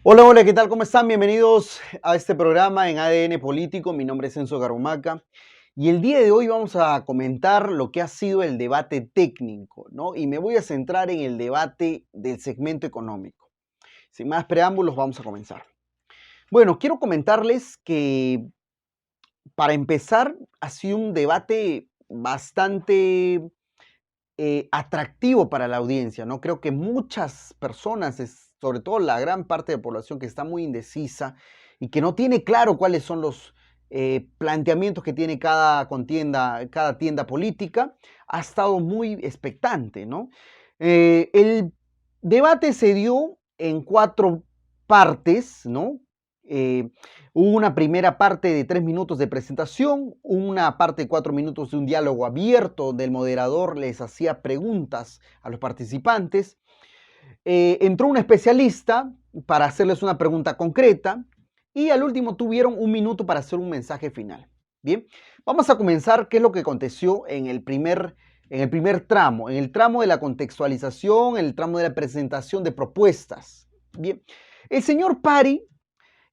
Hola, hola, ¿qué tal? ¿Cómo están? Bienvenidos a este programa en ADN Político. Mi nombre es Enzo Garumaca y el día de hoy vamos a comentar lo que ha sido el debate técnico, ¿no? Y me voy a centrar en el debate del segmento económico. Sin más preámbulos, vamos a comenzar. Bueno, quiero comentarles que para empezar ha sido un debate bastante atractivo para la audiencia, ¿no? Creo que muchas personas, sobre todo la gran parte de la población que está muy indecisa y que no tiene claro cuáles son los planteamientos que tiene cada contienda, cada tienda política, ha estado muy expectante, ¿no? El debate se dio en cuatro partes, ¿no? Eh, Hubo una primera parte de 3 minutos de presentación, una parte de 4 minutos de un diálogo abierto donde el moderador les hacía preguntas a los participantes. Entró un especialista para hacerles una pregunta concreta y al último tuvieron 1 minuto para hacer un mensaje final. Bien, vamos a comenzar qué es lo que aconteció en el primer tramo, en el tramo de la contextualización, en el tramo de la presentación de propuestas. Bien, el señor Pari,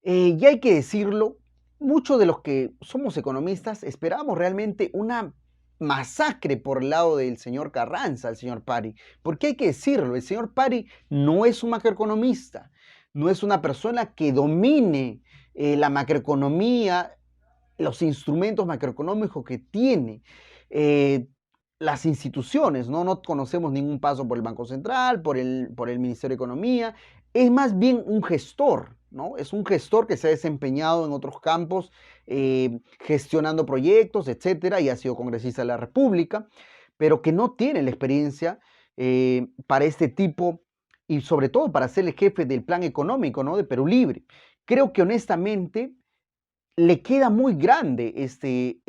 y hay que decirlo, muchos de los que somos economistas esperábamos realmente una masacre por el lado del señor Carranza, el señor Pari, porque hay que decirlo, el señor Pari no es un macroeconomista, no es una persona que domine la macroeconomía, los instrumentos macroeconómicos que tiene. eh, las instituciones, ¿no? No conocemos ningún paso por el Banco Central, por el Ministerio de Economía, es más bien un gestor, ¿no? Es un gestor que se ha desempeñado en otros campos, gestionando proyectos, etcétera, y ha sido congresista de la República, pero que no tiene la experiencia para este tipo y sobre todo para ser el jefe del plan económico, ¿no? De Perú Libre. Creo que honestamente le queda muy grande este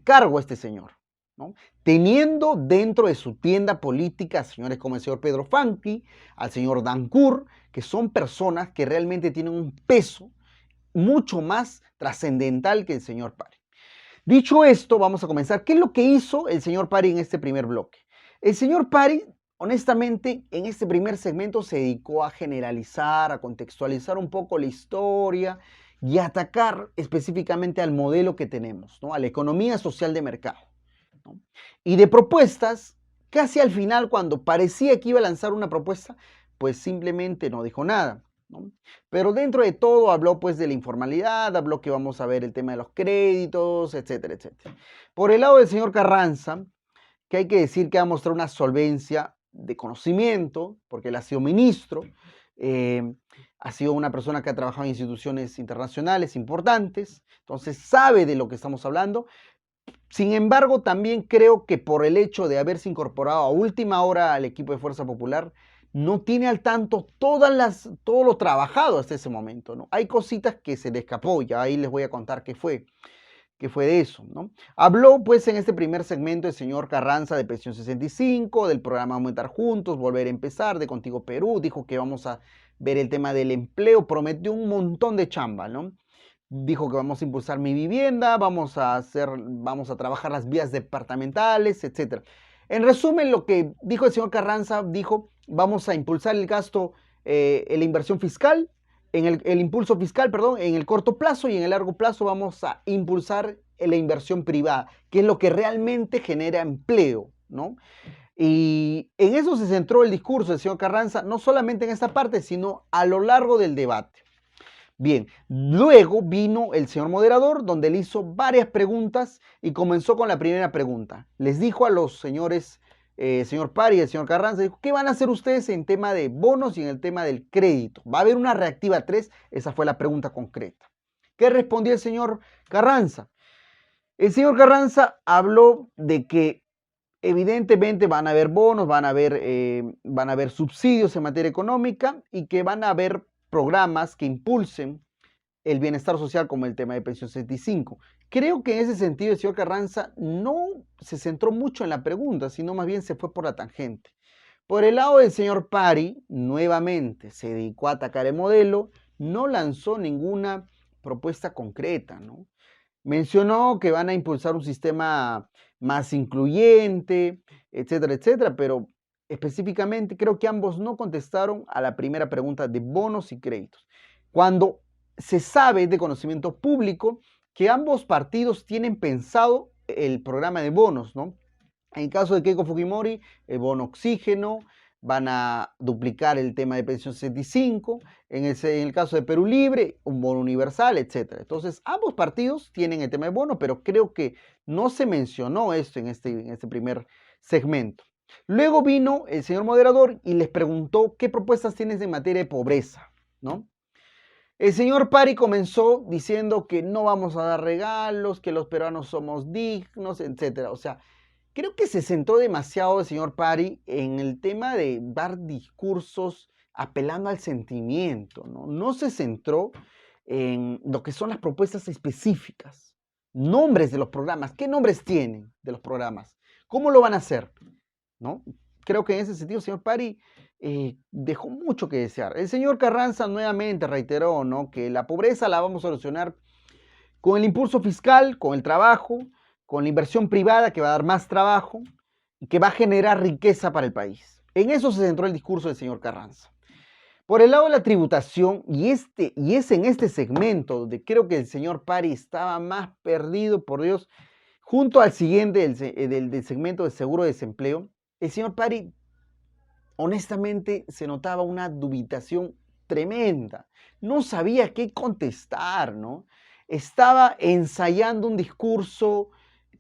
cargo a este señor, ¿no? Teniendo dentro de su tienda política a señores como el señor Pedro Franqui, al señor Dancur, que son personas que realmente tienen un peso mucho más trascendental que el señor Pari. Dicho esto, vamos a comenzar. ¿Qué es lo que hizo el señor Pari en este primer bloque? El señor Pari, honestamente, en este primer segmento se dedicó a generalizar, a contextualizar un poco la historia y a atacar específicamente al modelo que tenemos, ¿no? A la economía social de mercado, ¿no? Y de propuestas, casi al final, cuando parecía que iba a lanzar una propuesta, pues simplemente no dijo nada, ¿no? Pero dentro de todo habló pues de la informalidad, habló que vamos a ver el tema de los créditos, etcétera, etcétera. Por el lado del señor Carranza, que hay que decir que ha mostrado una solvencia de conocimiento, porque él ha sido ministro, eh, ha sido una persona que ha trabajado en instituciones internacionales importantes, entonces sabe de lo que estamos hablando. Sin embargo, también creo que por el hecho de haberse incorporado a última hora al equipo de Fuerza Popular, no tiene al tanto todo lo trabajado hasta ese momento, ¿no? Hay cositas que se le escapó, ya ahí les voy a contar qué fue de eso, ¿no? Habló pues en este primer segmento el señor Carranza de Pensión 65, del programa Aumentar Juntos, Volver a Empezar, de Contigo Perú, dijo que vamos a ver el tema del empleo, prometió un montón de chamba, ¿no? Dijo que vamos a impulsar mi vivienda, vamos a trabajar las vías departamentales, etcétera. En resumen, lo que dijo el señor Carranza, dijo, vamos a impulsar el gasto, la inversión fiscal, el impulso fiscal, perdón, en el corto plazo y en el largo plazo vamos a impulsar la inversión privada, que es lo que realmente genera empleo, ¿no? Y en eso se centró el discurso del señor Carranza, no solamente en esta parte, sino a lo largo del debate. Bien, luego vino el señor moderador, donde le hizo varias preguntas y comenzó con la primera pregunta. Les dijo a los señores, señor Pari y el señor Carranza, dijo, ¿qué van a hacer ustedes en tema de bonos y en el tema del crédito? ¿Va a haber una reactiva 3? Esa fue la pregunta concreta. ¿Qué respondió el señor Carranza? El señor Carranza habló de que evidentemente van a haber bonos, van a haber subsidios en materia económica y que van a haber programas que impulsen el bienestar social como el tema de pensión 65. Creo que en ese sentido el señor Carranza no se centró mucho en la pregunta, sino más bien se fue por la tangente. Por el lado del señor Pari, nuevamente se dedicó a atacar el modelo, no lanzó ninguna propuesta concreta, ¿no? Mencionó que van a impulsar un sistema más incluyente, etcétera, etcétera, pero específicamente, creo que ambos no contestaron a la primera pregunta de bonos y créditos. Cuando se sabe de conocimiento público que ambos partidos tienen pensado el programa de bonos, ¿no? En el caso de Keiko Fujimori, el bono oxígeno, van a duplicar el tema de pensión 65, en el caso de Perú Libre, un bono universal, etc. Entonces, ambos partidos tienen el tema de bono, pero creo que no se mencionó esto en este primer segmento. Luego vino el señor moderador y les preguntó qué propuestas tienes en materia de pobreza, ¿no? El señor Pari comenzó diciendo que no vamos a dar regalos, que los peruanos somos dignos, etc. O sea, creo que se centró demasiado el señor Pari en el tema de dar discursos apelando al sentimiento, ¿no? No se centró en lo que son las propuestas específicas, nombres de los programas, qué nombres tienen de los programas, cómo lo van a hacer, ¿no? Creo que en ese sentido el señor Pari dejó mucho que desear. El señor Carranza nuevamente reiteró, ¿no?, que la pobreza la vamos a solucionar con el impulso fiscal, con el trabajo, con la inversión privada que va a dar más trabajo y que va a generar riqueza para el país. En eso se centró el discurso del señor Carranza. Por el lado de la tributación, y es en este segmento donde creo que el señor Pari estaba más perdido, por Dios, junto al siguiente del segmento de seguro de desempleo, el señor Pari honestamente se notaba una dubitación tremenda. No sabía qué contestar, ¿no? Estaba ensayando un discurso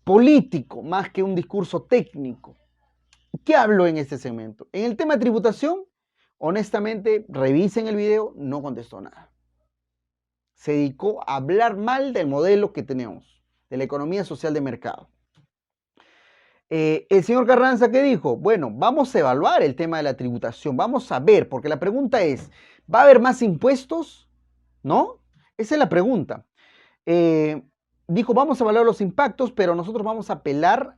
político más que un discurso técnico. ¿Qué habló en este segmento? En el tema de tributación, honestamente, revisen el video, no contestó nada. Se dedicó a hablar mal del modelo que tenemos, de la economía social de mercado. El señor Carranza, ¿qué dijo? Bueno, vamos a evaluar el tema de la tributación, vamos a ver, porque la pregunta es, ¿va a haber más impuestos? ¿No? Esa es la pregunta. Dijo, vamos a evaluar los impactos, pero nosotros vamos a apelar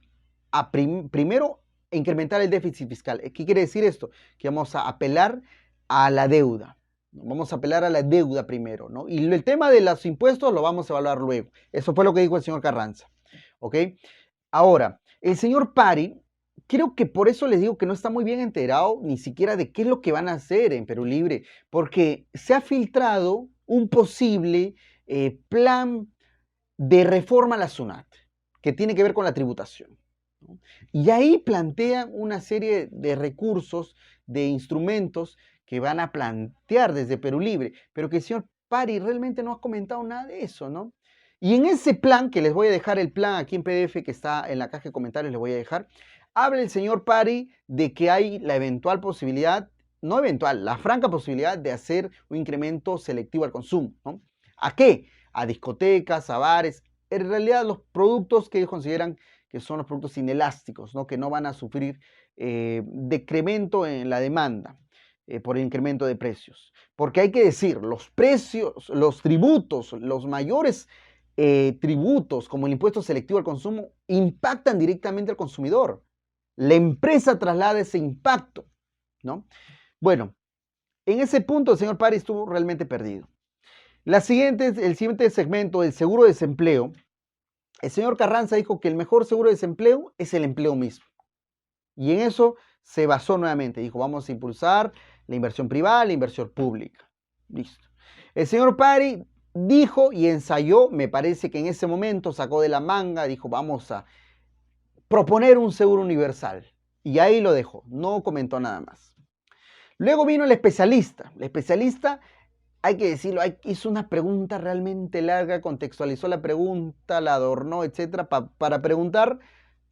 a primero incrementar el déficit fiscal. ¿Qué quiere decir esto? Que vamos a apelar a la deuda. Vamos a apelar a la deuda primero, ¿no? Y el tema de los impuestos lo vamos a evaluar luego. Eso fue lo que dijo el señor Carranza. ¿Ok? Ahora, el señor Pari, creo que por eso les digo que no está muy bien enterado ni siquiera de qué es lo que van a hacer en Perú Libre, porque se ha filtrado un posible plan de reforma a la SUNAT, que tiene que ver con la tributación, ¿no? Y ahí plantean una serie de recursos, de instrumentos que van a plantear desde Perú Libre, pero que el señor Pari realmente no ha comentado nada de eso, ¿no? Y en ese plan, que les voy a dejar el plan aquí en PDF que está en la caja de comentarios, les voy a dejar, habla el señor Pari de que hay la eventual posibilidad, no eventual, la franca posibilidad de hacer un incremento selectivo al consumo, ¿no? ¿A qué? A discotecas, a bares, en realidad los productos que ellos consideran que son los productos inelásticos, ¿no?, que no van a sufrir decremento en la demanda por el incremento de precios. Porque hay que decir, los precios, los tributos, los mayores tributos como el impuesto selectivo al consumo impactan directamente al consumidor. La empresa traslada ese impacto, ¿no? Bueno, en ese punto el señor Pari estuvo realmente perdido. El siguiente segmento, el seguro de desempleo, el señor Carranza dijo que el mejor seguro de desempleo es el empleo mismo. Y en eso se basó nuevamente. Dijo, vamos a impulsar la inversión privada, la inversión pública. Listo. El señor Pari dijo y ensayó, me parece que en ese momento sacó de la manga, dijo, vamos a proponer un seguro universal. Y ahí lo dejó, no comentó nada más. Luego vino el especialista. El especialista, hay que decirlo, hizo una pregunta realmente larga, contextualizó la pregunta, la adornó, etcétera, para preguntar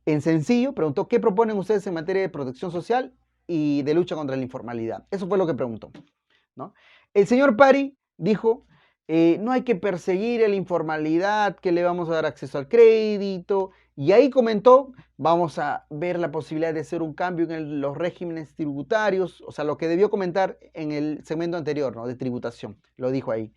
en sencillo, preguntó, ¿qué proponen ustedes en materia de protección social y de lucha contra la informalidad? Eso fue lo que preguntó, ¿no? El señor Pari dijo, no hay que perseguir la informalidad, que le vamos a dar acceso al crédito, y ahí comentó, vamos a ver la posibilidad de hacer un cambio en los regímenes tributarios, o sea, lo que debió comentar en el segmento anterior, ¿no?, de tributación, lo dijo ahí.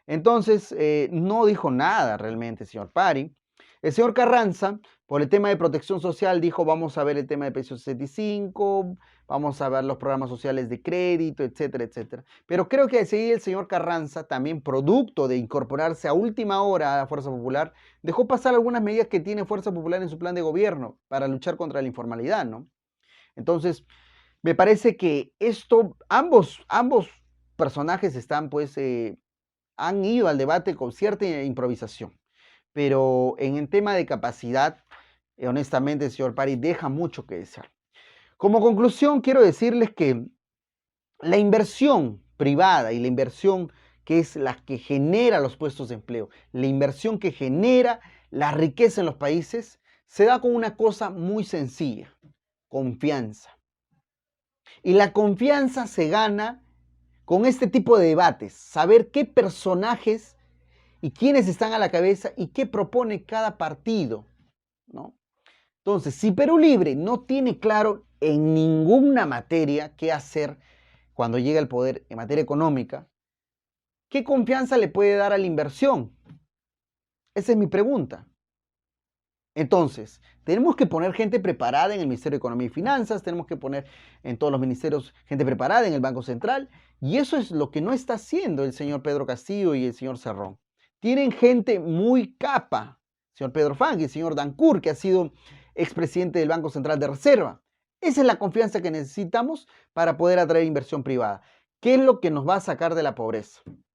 Entonces, no dijo nada realmente, señor Pari. El señor Carranza, por el tema de protección social, dijo, vamos a ver el tema de pensión 65, vamos a ver los programas sociales de crédito, etcétera, etcétera. Pero creo que seguir el señor Carranza, también producto de incorporarse a última hora a la Fuerza Popular, dejó pasar algunas medidas que tiene Fuerza Popular en su plan de gobierno para luchar contra la informalidad, ¿no? Entonces, Me parece que ambos personajes están, pues, han ido al debate con cierta improvisación, pero en el tema de capacidad, honestamente, el señor Parry deja mucho que desear. Como conclusión, quiero decirles que la inversión privada y la inversión que es la que genera los puestos de empleo, la inversión que genera la riqueza en los países, se da con una cosa muy sencilla: confianza. Y la confianza se gana con este tipo de debates, saber qué personajes y quiénes están a la cabeza y qué propone cada partido, ¿no? Entonces, si Perú Libre no tiene claro en ninguna materia qué hacer cuando llega al poder en materia económica, ¿qué confianza le puede dar a la inversión? Esa es mi pregunta. Entonces, tenemos que poner gente preparada en el Ministerio de Economía y Finanzas, tenemos que poner en todos los ministerios gente preparada en el Banco Central, y eso es lo que no está haciendo el señor Pedro Castillo y el señor Cerrón. Tienen gente muy capa, el señor Pedro Fang y el señor Dancourt, que ha sido expresidente del Banco Central de Reserva. Esa es la confianza que necesitamos para poder atraer inversión privada. ¿Qué es lo que nos va a sacar de la pobreza?